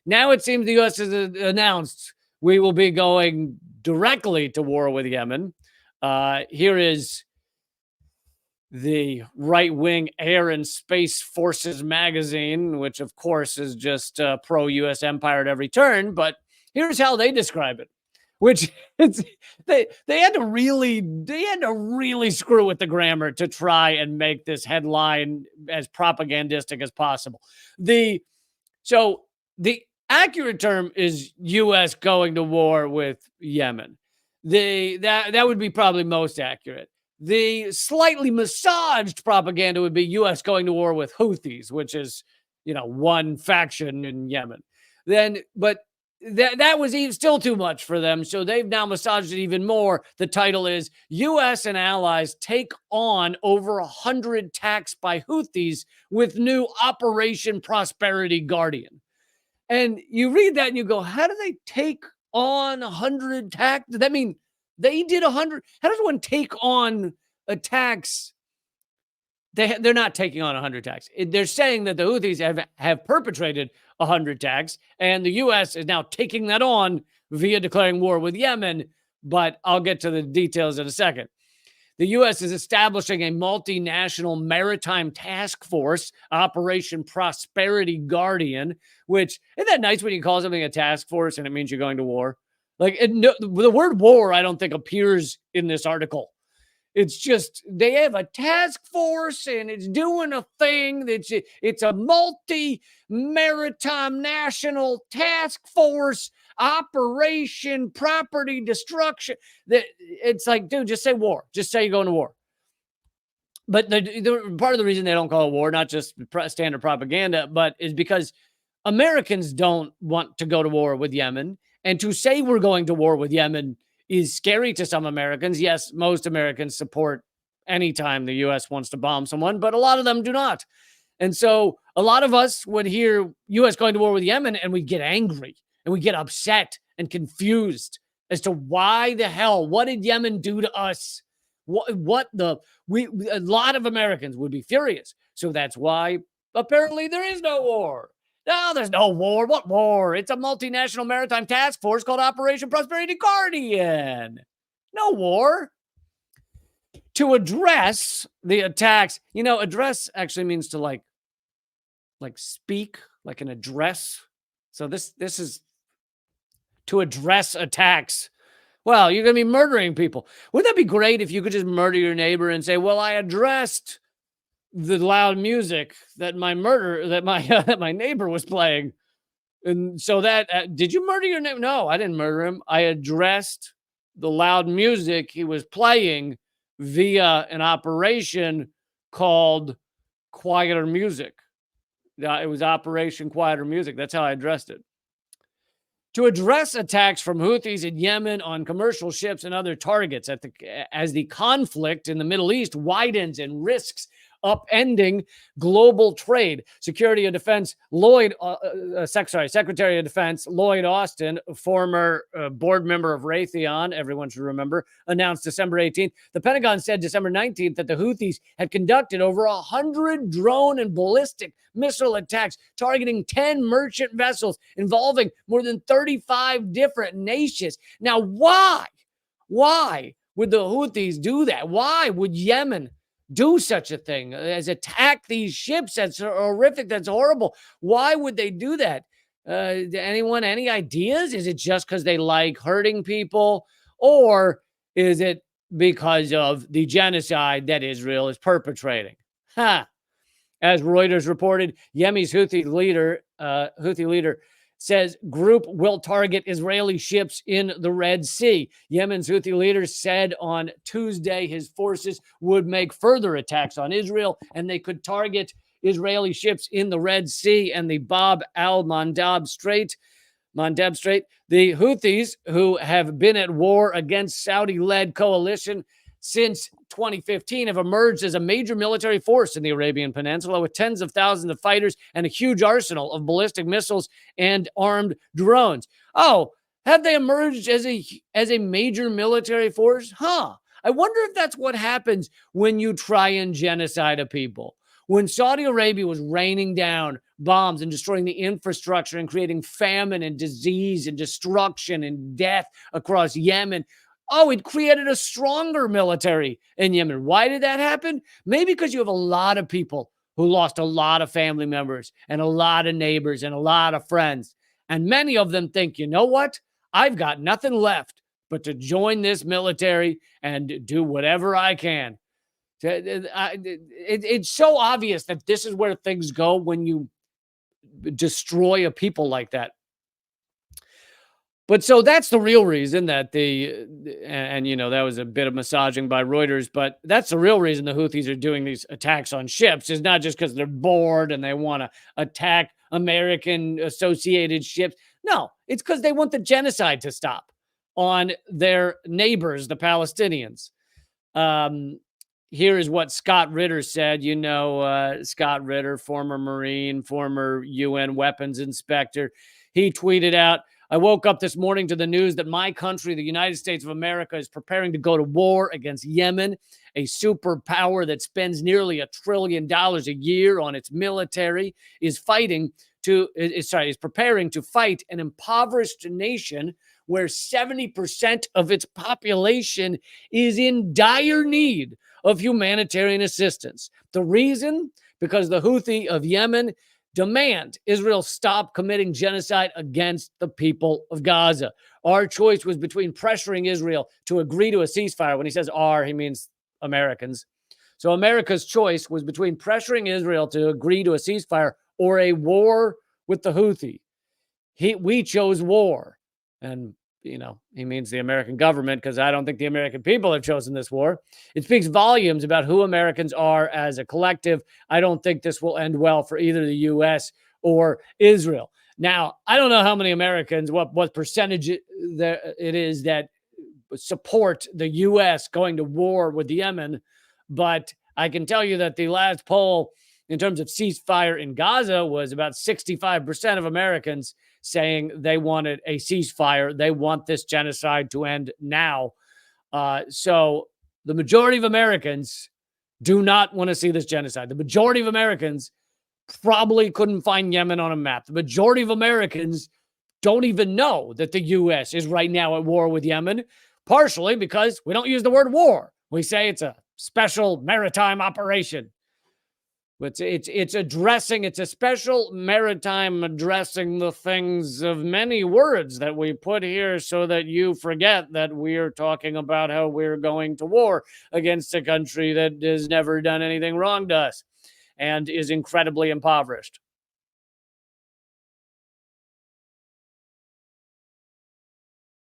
Now it seems the U.S. has announced we will be going directly to war with Yemen. Here is the right-wing Air and Space Forces magazine, which of course is just pro-U.S. empire at every turn. But here's how they describe it, which they had to really screw with the grammar to try and make this headline as propagandistic as possible. So the accurate term is U.S. going to war with Yemen. That would be probably most accurate. The slightly massaged propaganda would be U.S. going to war with Houthis, which is, one faction in Yemen. But that was still too much for them, so they've now massaged it even more. The title is U.S. and allies take on over 100 attacks by Houthis with new Operation Prosperity Guardian. And you read that and you go, how do they take on 100 attacks? Does that mean they did 100? How does one take on attacks? They're not taking on 100 attacks. They're saying that the Houthis have perpetrated 100 attacks, and the U.S. is now taking that on via declaring war with Yemen. But I'll get to the details in a second. The U.S. is establishing a multinational maritime task force, Operation Prosperity Guardian, which, isn't that nice when you call something a task force and it means you're going to war? The word war, I don't think appears in this article. It's just they have a task force and it's doing a thing. It's a multi-maritime national task force, Operation Property Destruction. It's like, dude, just say war. Just say you're going to war. But the part of the reason they don't call it war, not just standard propaganda, but is because Americans don't want to go to war with Yemen. And to say we're going to war with Yemen is scary to some Americans. Yes, most Americans support any time the U.S. wants to bomb someone, but a lot of them do not. And so a lot of us would hear U.S. going to war with Yemen and we get angry and we get upset and confused as to why the hell, what did Yemen do to us? A lot of Americans would be furious. So that's why apparently there is no war. No, there's no war. What war? It's a multinational maritime task force called Operation Prosperity Guardian. No war. To address the attacks, address actually means to like speak, like an address. So this is to address attacks. Well, you're going to be murdering people. Wouldn't that be great if you could just murder your neighbor and say, well, I addressed the loud music that my neighbor was playing. And so that, did you murder your neighbor? No, I didn't murder him. I addressed the loud music he was playing via an operation called Quieter Music. It was Operation Quieter Music. That's how I addressed it. To address attacks from Houthis in Yemen on commercial ships and other targets as the conflict in the Middle East widens and risks upending global trade. Secretary of Defense Lloyd Austin, former board member of Raytheon, everyone should remember, announced December 18th. The Pentagon said December 19th that the Houthis had conducted over 100 drone and ballistic missile attacks targeting 10 merchant vessels involving more than 35 different nations. Now, why would the Houthis do that? Why would Yemen do such a thing as attack these ships? That's horrific. That's horrible. Why would they do that? Anyone, any ideas? Is it just because they like hurting people? Or is it because of the genocide that Israel is perpetrating? As Reuters reported, Yemen's Houthi leader says group will target Israeli ships in the Red Sea. Yemen's Houthi leader said on Tuesday his forces would make further attacks on Israel and they could target Israeli ships in the Red Sea and the Bab al-Mandab Strait. The Houthis, who have been at war against Saudi-led coalition since 2015, have emerged as a major military force in the Arabian Peninsula with tens of thousands of fighters and a huge arsenal of ballistic missiles and armed drones. Oh, have they emerged as a major military force? I wonder if that's what happens when you try and genocide a people. When Saudi Arabia was raining down bombs and destroying the infrastructure and creating famine and disease and destruction and death across Yemen. Oh, it created a stronger military in Yemen. Why did that happen? Maybe because you have a lot of people who lost a lot of family members and a lot of neighbors and a lot of friends. And many of them think, you know what? I've got nothing left but to join this military and do whatever I can. It's so obvious that this is where things go when you destroy a people like that. But so that's the real reason that that was a bit of massaging by Reuters, but that's the real reason the Houthis are doing these attacks on ships is not just because they're bored and they want to attack American associated ships. No, it's because they want the genocide to stop on their neighbors, the Palestinians. Here is what Scott Ritter said. Scott Ritter, former Marine, former UN weapons inspector. He tweeted out, I woke up this morning to the news that my country, the United States of America, is preparing to go to war against Yemen, a superpower that spends nearly $1 trillion a year on its military, is preparing to fight an impoverished nation where 70% of its population is in dire need of humanitarian assistance. The reason? Because the Houthi of Yemen demand Israel stop committing genocide against the people of Gaza. Our choice was between pressuring Israel to agree to a ceasefire. When he says our, he means Americans. So America's choice was between pressuring Israel to agree to a ceasefire or a war with the Houthi. We chose war. And, he means the American government, because I don't think the American people have chosen this war. It speaks volumes about who Americans are as a collective. I don't think this will end well for either the U.S. or Israel. Now, I don't know how many Americans, what percentage it is that support the U.S. going to war with Yemen, but I can tell you that the last poll in terms of ceasefire in Gaza was about 65% of Americans saying they wanted a ceasefire. They want this genocide to end now. So the majority of Americans do not want to see this genocide. The majority of Americans probably couldn't find Yemen on a map. The majority of Americans don't even know that the U.S. is right now at war with Yemen, partially because we don't use the word war. We say it's a special maritime operation. It's a special maritime addressing the things of many words that we put here so that you forget that we're talking about how we're going to war against a country that has never done anything wrong to us and is incredibly impoverished.